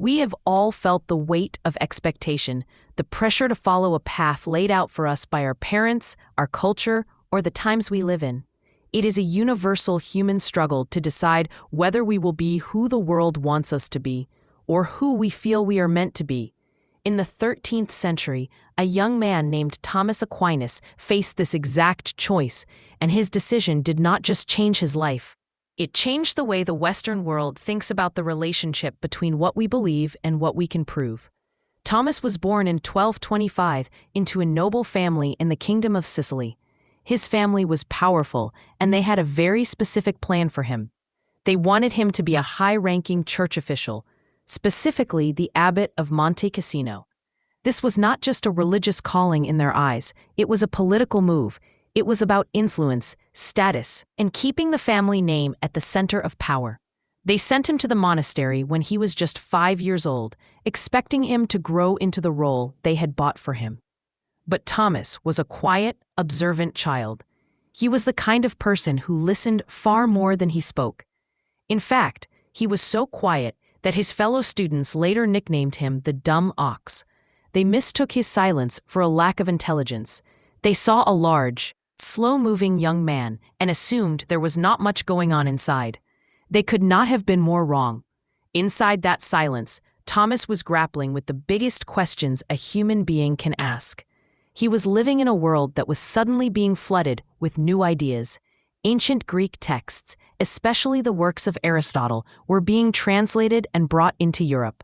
We have all felt the weight of expectation, the pressure to follow a path laid out for us by our parents, our culture, or the times we live in. It is a universal human struggle to decide whether we will be who the world wants us to be, or who we feel we are meant to be. In the 13th century, a young man named Thomas Aquinas faced this exact choice, and his decision did not just change his life. It changed the way the Western world thinks about the relationship between what we believe and what we can prove. Thomas was born in 1225 into a noble family in the Kingdom of Sicily. His family was powerful, and they had a very specific plan for him. They wanted him to be a high-ranking church official, specifically the abbot of Monte Cassino. This was not just a religious calling in their eyes, it was a political move. It was about influence, status, and keeping the family name at the center of power. They sent him to the monastery when he was just 5 years old, expecting him to grow into the role they had bought for him. But Thomas was a quiet, observant child. He was the kind of person who listened far more than he spoke. In fact, he was so quiet that his fellow students later nicknamed him the dumb ox. They mistook his silence for a lack of intelligence. They saw a large, slow-moving young man and assumed there was not much going on inside. They could not have been more wrong. Inside that silence, Thomas was grappling with the biggest questions a human being can ask. He was living in a world that was suddenly being flooded with new ideas. Ancient Greek texts, especially the works of Aristotle, were being translated and brought into Europe.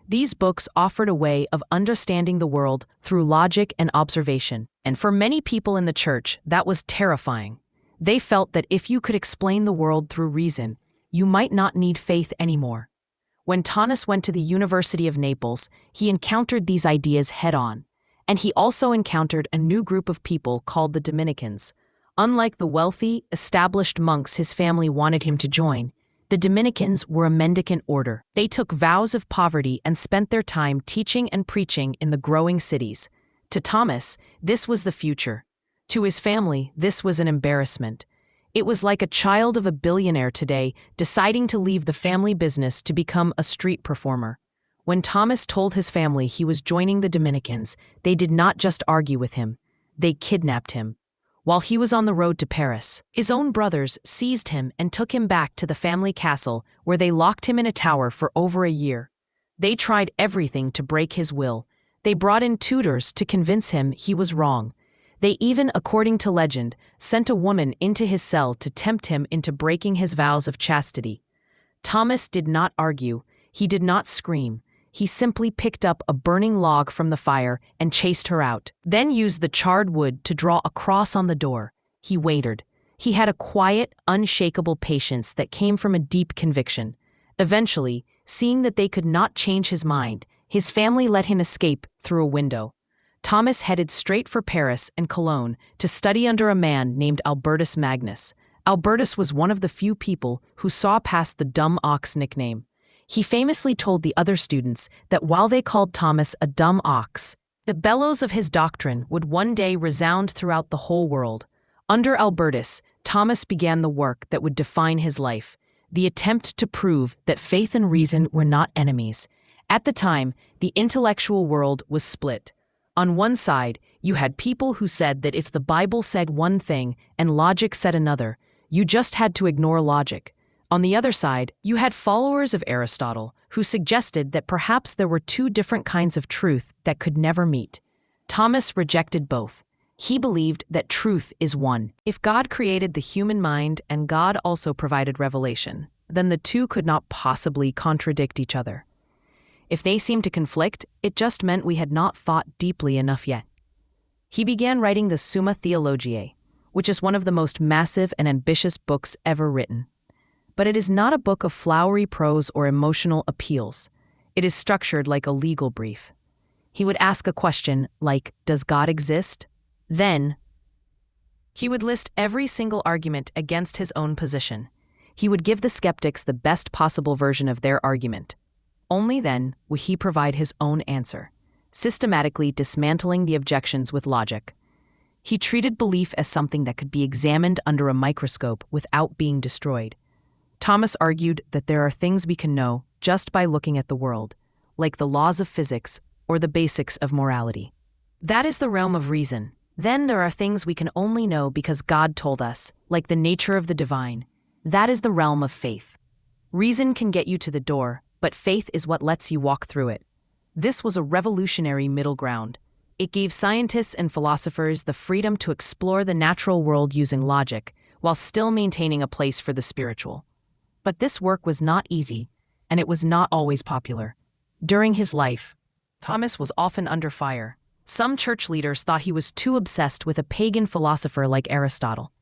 These books offered a way of understanding the world through logic and observation, and for many people in the church, that was terrifying. They felt that if you could explain the world through reason, you might not need faith anymore. When Thomas went to the University of Naples, he encountered these ideas head-on, and he also encountered a new group of people called the Dominicans. Unlike the wealthy, established monks his family wanted him to join, the Dominicans were a mendicant order. They took vows of poverty and spent their time teaching and preaching in the growing cities. To Thomas, this was the future. To his family, this was an embarrassment. It was like a child of a billionaire today deciding to leave the family business to become a street performer. When Thomas told his family he was joining the Dominicans, they did not just argue with him. They kidnapped him. While he was on the road to Paris, his own brothers seized him and took him back to the family castle, where they locked him in a tower for over a year. They tried everything to break his will. They brought in tutors to convince him he was wrong. They even, according to legend, sent a woman into his cell to tempt him into breaking his vows of chastity. Thomas did not argue. He did not scream. He simply picked up a burning log from the fire and chased her out, then used the charred wood to draw a cross on the door. He waited. He had a quiet, unshakable patience that came from a deep conviction. Eventually, seeing that they could not change his mind, his family let him escape through a window. Thomas headed straight for Paris and Cologne to study under a man named Albertus Magnus. Albertus was one of the few people who saw past the dumb ox nickname. He famously told the other students that while they called Thomas a dumb ox, the bellows of his doctrine would one day resound throughout the whole world. Under Albertus, Thomas began the work that would define his life, the attempt to prove that faith and reason were not enemies. At the time, the intellectual world was split. On one side, you had people who said that if the Bible said one thing and logic said another, you just had to ignore logic. On the other side, you had followers of Aristotle who suggested that perhaps there were two different kinds of truth that could never meet. Thomas rejected both. He believed that truth is one. If God created the human mind and God also provided revelation, then the two could not possibly contradict each other. If they seemed to conflict, it just meant we had not thought deeply enough yet. He began writing the Summa Theologiae, which is one of the most massive and ambitious books ever written. But it is not a book of flowery prose or emotional appeals. It is structured like a legal brief. He would ask a question like, "Does God exist?" Then, he would list every single argument against his own position. He would give the skeptics the best possible version of their argument. Only then would he provide his own answer, systematically dismantling the objections with logic. He treated belief as something that could be examined under a microscope without being destroyed. Thomas argued that there are things we can know just by looking at the world. like the laws of physics or the basics of morality. That is the realm of reason. Then there are things we can only know because God told us, like the nature of the divine. That is the realm of faith. Reason can get you to the door, but faith is what lets you walk through it. This was a revolutionary middle ground. It gave scientists and philosophers the freedom to explore the natural world using logic, while still maintaining a place for the spiritual. But this work was not easy, and it was not always popular. During his life, Thomas was often under fire. Some church leaders thought he was too obsessed with a pagan philosopher like Aristotle.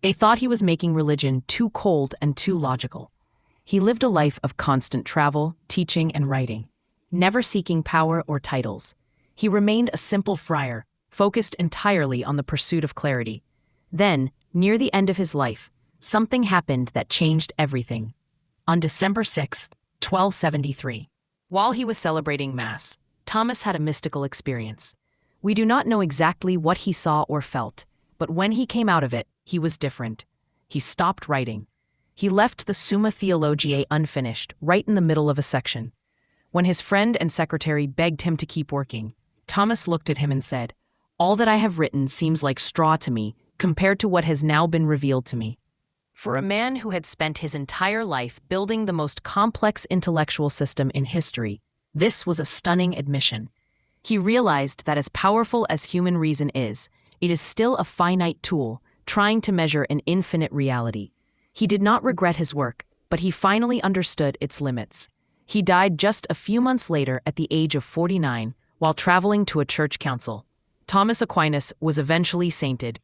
They thought he was making religion too cold and too logical. He lived a life of constant travel, teaching, and writing, never seeking power or titles. He remained a simple friar, focused entirely on the pursuit of clarity. Then, near the end of his life, something happened that changed everything. On December 6, 1273, while he was celebrating Mass, Thomas had a mystical experience. We do not know exactly what he saw or felt, but when he came out of it, he was different. He stopped writing. He left the Summa Theologiae unfinished, right in the middle of a section. When his friend and secretary begged him to keep working, Thomas looked at him and said, "All that I have written seems like straw to me, compared to what has now been revealed to me." For a man who had spent his entire life building the most complex intellectual system in history, this was a stunning admission. He realized that as powerful as human reason is, it is still a finite tool, trying to measure an infinite reality. He did not regret his work, but he finally understood its limits. He died just a few months later at the age of 49, while traveling to a church council. Thomas Aquinas was eventually sainted,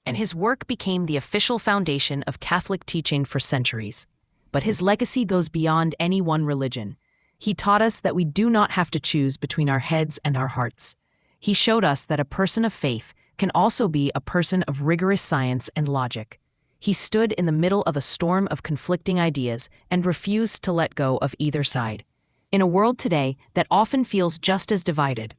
and his work became the official foundation of Catholic teaching for centuries. But his legacy goes beyond any one religion. He taught us that we do not have to choose between our heads and our hearts. He showed us that a person of faith can also be a person of rigorous science and logic. He stood in the middle of a storm of conflicting ideas and refused to let go of either side. In a world today that often feels just as divided,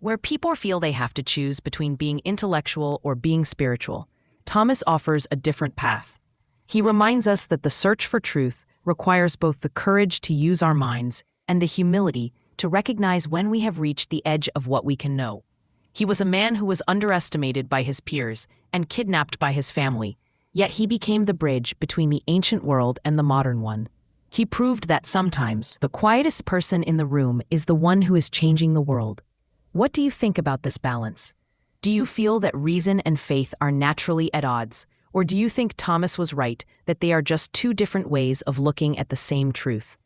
where people feel they have to choose between being intellectual or being spiritual, Thomas offers a different path. He reminds us that the search for truth requires both the courage to use our minds and the humility to recognize when we have reached the edge of what we can know. He was a man who was underestimated by his peers and kidnapped by his family, yet he became the bridge between the ancient world and the modern one. He proved that sometimes the quietest person in the room is the one who is changing the world. What do you think about this balance? Do you feel that reason and faith are naturally at odds? Or do you think Thomas was right, that they are just two different ways of looking at the same truth?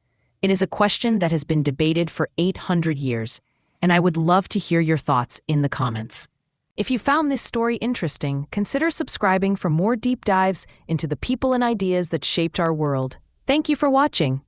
It is a question that has been debated for 800 years, and I would love to hear your thoughts in the comments. If you found this story interesting, consider subscribing for more deep dives into the people and ideas that shaped our world. Thank you for watching.